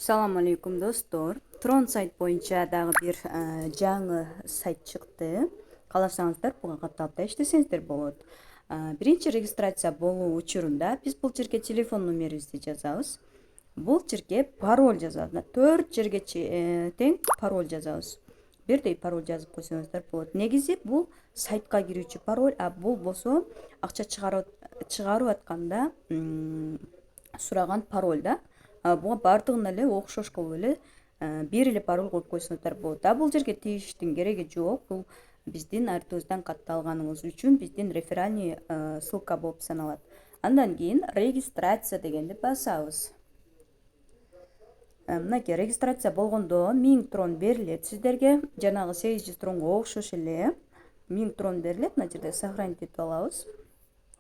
Салам алейкум достор. Трон сайт боюнча дагы бир жаңы сайт чыкты. Кааласаңыздар буга катталып да иштесеңиздер болот. Биринчи регистрация болуу учурунда биз бул жерге телефон номерибизди жазабыз. Бул жерге пароль жазабыз. 4 жерге тең пароль жазабыз. Бирдей пароль жазып койсоңуздар болот. Негизи бул сайтка кирүүчү пароль, а бул болсо акча чыгарып атканда сураган пароль да. Буга бардыгына эле окшош кылып эле бир эле пароль коюп койсоңуздар болот. Бул жерге тийиштин кереги жок. Бул биздин артыбыздан катталганыңыз үчүн биздин реферальный ссылка болуп саналат. Андан кийин регистрация дегенди басабыз. Мынакей регистрация болгондо 1000 трон берилет сиздерге. Жанагы 800 тронго окшош эле 1000 трон берилет. Мына жерде сохранить этип алабыз.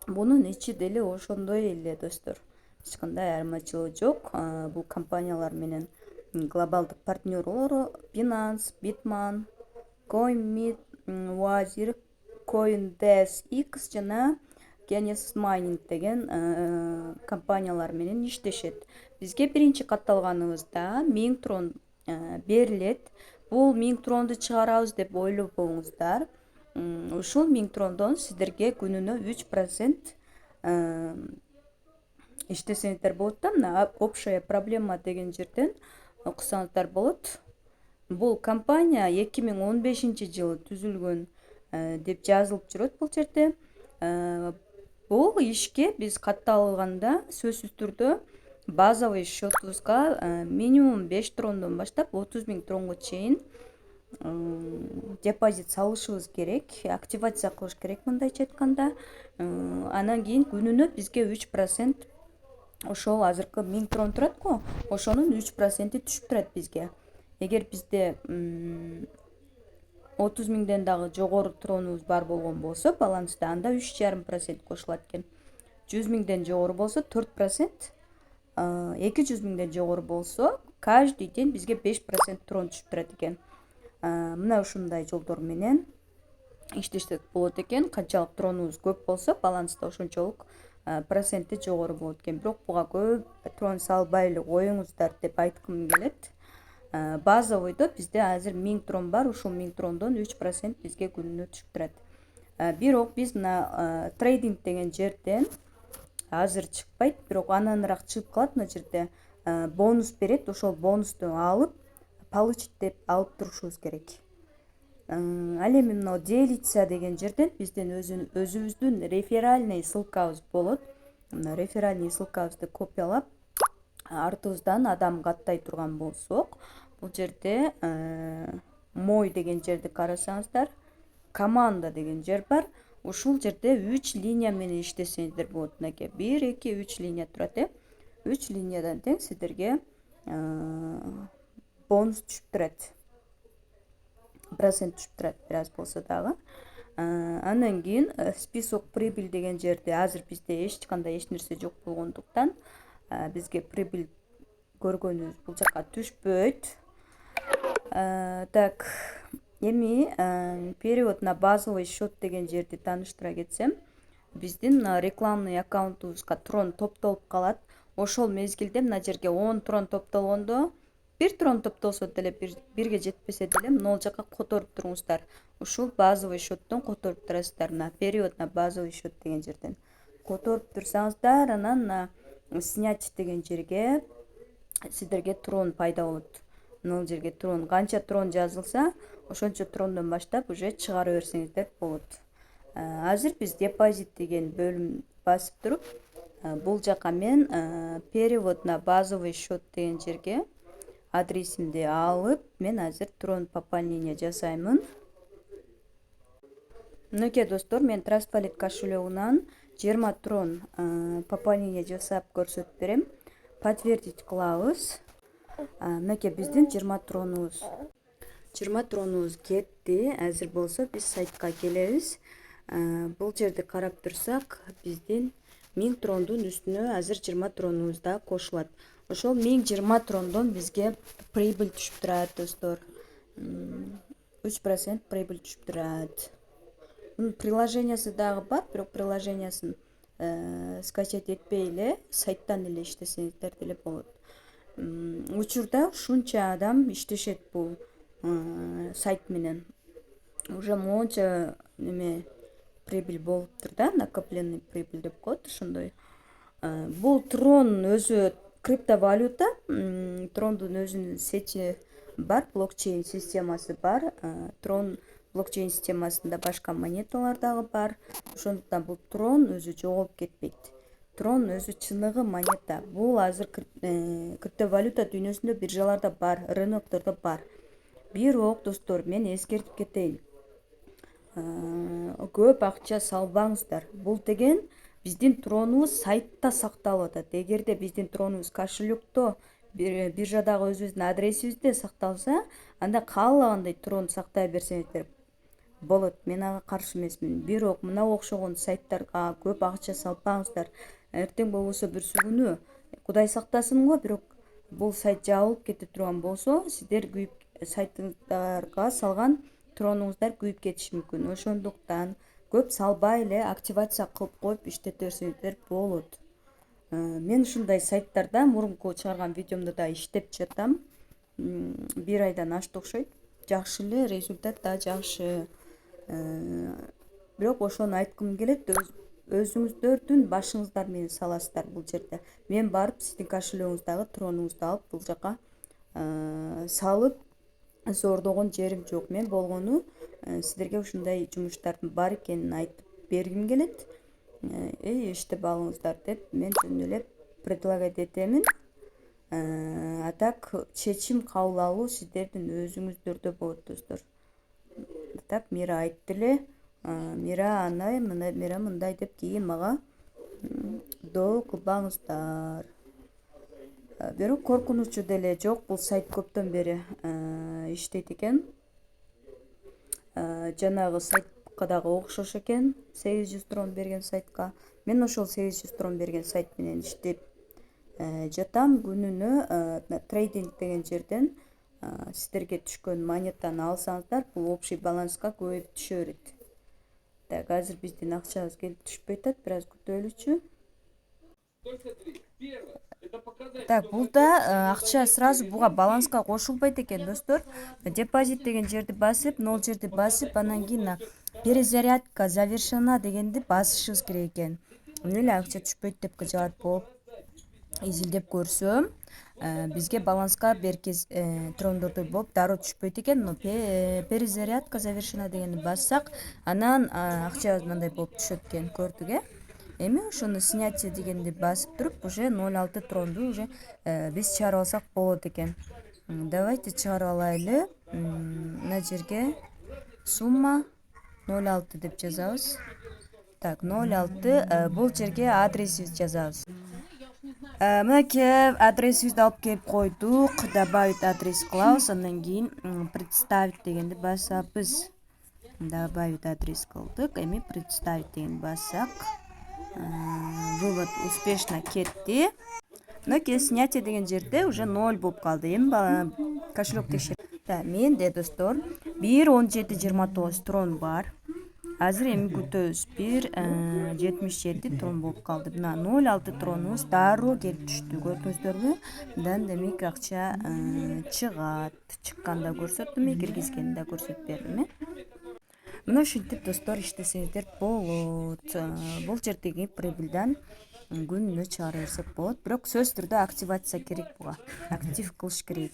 Бунун ичи деле ошондой эле достор. Эч кандай айырмачылыгы жок. Бул компаниялар менен глобалдык партнерлору Binance, Bitman, CoinMeet, Wazir, CoinDesk X жана Genesis Mining деген компаниялар менен иштешет. Бизге биринчи катталганыбызда 1000 трон берилет. Бул 1000 тронду чыгарабыз деп ойлобоңуздар. Ушул 1000 трондон сиздерге күнүнө 3% иштесеңиздер болот да. Мына общая проблема деген жерден окусаңыздар болот. Бул компания 2015-жылы түзүлгөн деп жазылып жүрөт бул жерде. Бул ишке биз катталганда сөзсүз түрдө базовый счетубузга минимум 5 трондон баштап 30 000 тронго чейин депозит салышыбыз керек, активация кылыш керек мындайча айтканда. Анан кийин күнүнө бизге 3% ошол азыркы 1000 трон турат го, ошонун 3% түшүп турат бизге. Эгер бизде 30 000ден дагы жогору тронубуз бар болгон болсо, баланста анда 3,5% кошулат экен. 100 000ден жогору болсо 4%, 200 000ден жогору болсо каждый день бизге 5% трон түшүп турат экен. Мына ушундай жолдор менен иштешсек болот экен. Канчалык тронубуз көп болсо, баланста ошончолук проценти жогору болот экен. Бирок буга көп трон салбай эле коюңуздар деп айткым келет. Базовыйдо бизде азыр 1000 трон бар. Ушул 1000 трондон 3% бизге күнүнө түшүп турат. Бирок биз мына трейдинг деген жерден азыр чыкпайт, бирок ананыраак чыгып калат. Мына жерде бонус берет. Ошол бонусту алып, получить деп алып турушубуз керек. Ал эми мына делиться деген жерден биздин өзүбүздүн реферальный ссылкабыз болот. Мына реферальный ссылкабызды копиялап артыбыздан адам каттай турган болсок, бул жерде мой деген жерди карасаңыздар, команда деген жер бар. Ушул жерде 3 линия менен иштесеңиздер болот. Мынакей 1, 2, 3 линия турат. 3 линиядан тең сиздерге бонус түшүп турат. Процент түшүп турат, бир аз болсо дагы. Андан кийин список прибыль деген жерде азыр бизде эч кандай эч нерсе жок болгондуктан бизге прибыль көргөнүбүз бул жака түшпөйт. Так, эми перевод на базовый счет деген жерди тааныштыра кетсем, биздин рекламный аккаунтубузга трон топтолуп калат. Ошол мезгилде мына жерге 10 трон топтолгондо, 1 трон топтолсо деле, бирге жетпесе деле, мына жака которуп туруңуздар. Ушул базовый счеттон которуп турасыздар. Мына перевод на базовый счет деген жерден которуп турсаңыздар, анан снять деген жерге сиздерге трон пайда болот. Мына жерге трон, канча трон жазылса, ошончо трондон баштап уже чыгара берсеңиздер болот. Азыр биз депозит деген бөлүм басып туруп, бул жака мен перевод на базовый счет деген жерге адресимди алып, мен азыр трон пополнение жасаймын. Мынакей достор, мен Trust Wallet кошелегунан 20 трон пополнение жасап көрсөтүп берем. Подтвердить кылабыз. Мынакей биздин 20 тронубуз кетти. Азыр болсо биз сайтка келебиз. Бул жерди карап турсак, биздин 1000 трондун үстүнө азыр 20 тронубуз да кошулат. Ошол 1020 трондон бизге прибыль түшүп турат достор. 3% прибыль түшүп турат. Приложениясы дагы бар, бирок приложениясын скачать этпей эле сайттан эле иштесеңиздер деле болот. учурда ушунча адам иштешет бул сайт менен. Уже монча неме прибыль болуптур да, накопленный прибыль деп коет ошондой. Бул трон өзү криптовалюта, трондун өзүнүн сети бар, блокчейн системасы бар. Трон блокчейн системасында башка монеталар дагы бар. Ошондуктан бул трон өзү жоголуп кетпейт. Трон өзү чыныгы монета. Бул азыр криптовалюта дүйнөсүндө биржаларда бар, рыноктордо бар. Бирок достор, мен эскертип кетейин. Көп акча салбаңыздар. Бул деген биздин тронубуз сайтта сакталып атат. Эгерде биздин тронубуз кошелёкто, биржадагы өзүбүздүн адресибизде сакталса, анда каалагандай трон сактай берсеңиздер болот. Мен ага каршы эмесмин. Бирок мына окшогон сайттарга көп акча салпаңыздар. Эртең болбосо бүрсү күнү Кудай сактасын го, бирок бул сайт жабылып кете турган болсо, сиздер сайтыңыздарга салган тронуңуздар күйүп кетиши мүмкүн. Ошондуктан көп салбай эле активация кылып коюп иштете берсеңиздер болот. Мен ушундай сайттарда мурунку чыгарган видеомдо да иштеп жатам. 1 айдан ашты окшойт. Жакшы эле, результат да жакшы. Бирок ошону айткым келет, өзүңүздөрдүн башыңыздар менен саласыздар бул жерде. Мен барып сиздин кошелегиңиздагы тронуңузду алып бул жака салып зордогон жерим жок. Мен болгону сиздерге ушундай жумуштардын бар экенин айтып бергим келет. Иштеп алыңыздар деп мен жөн эле предлагать этемин. А так чечим кабыл алуу сиздердин өзүңүздөрдө болот достор. Так Мира айтты эле. Мира андай, Мира мындай деп кийин мага доо кылбаңыздар. Бирок коркунучу деле жок, бул сайт көптөн бери иштейт экен. Жанагы сайтка дагы окшош экен, 800 трон берген сайтка. Мен ошол 800 трон берген сайт менен иштеп жатам. Күнүнө трейдинг деген жерден сиздерге түшкөн монетаны алсаңыздар, бул общий баланска көбөйүп түшө берет. Так, азыр биздин акчабыз келип түшпөй атат, бир аз күтөлүчү. Так, бул да акча сразу буга баланска кошулбайт экен достор. Депозит деген жерди басып, 0 жерди басып, анан кийин перезарядка завершена дегенди басышыбыз керек экен. Эле акча түшпөйт деп кыжаат болуп изилдеп көрсөм, бизге баланска беркез трондордой болуп дароо түшпөйт экен. Но перезарядка завершена дегенди бассак, анан акчабыз мындай болуп түшөт экен, көрдүк. Эми ошону снятие дегенди басып туруп, уже 0,6 тронду уже биз чыгарып алсак болот экен. Давайте чыгарып алайлы. Мына жерге сумма 0,6 деп жазабыз. Так, 0,6, бул жерге адресибизди жазабыз. Мынакей адресибизди алып келип койдук. Добавить адрес кылабыз, андан кийин представить дегенди басабыз. Добавить адрес кылдык. Эми представить дегенди бассак, вывод успешно кетти. Мынакей снятие деген жерде уже 0 болуп калды. Эми кошелек текшер. Менде достор 1,1729 трон бар. Азыр эми күтөбүз. 1,77 трон болуп калды. Мына 0,6 тронубуз дароо келип түштү. Көрдүңүздөрбү? Мындан демек акча чыгат. Чыкканда көрсөттүм, киргизгенди да көрсөтүп бердим. Мына ушинтип достор иштесеңиздер болот. Бул жердеги прибыльдан күнүнө чыгара берсек болот. Бирок сөзсүз түрдө активация керек буга. Актив кылыш керек.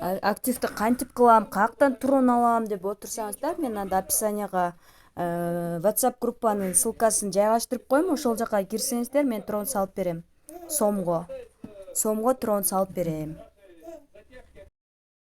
Активди кантип кылам, каяктан трон алам деп отурсаңыздар, мен анда описанияга WhatsApp группанын ссылкасын жайгаштырып коем. Ошол жака кирсеңиздер, мен трон салып берем. Сомго трон салып берем.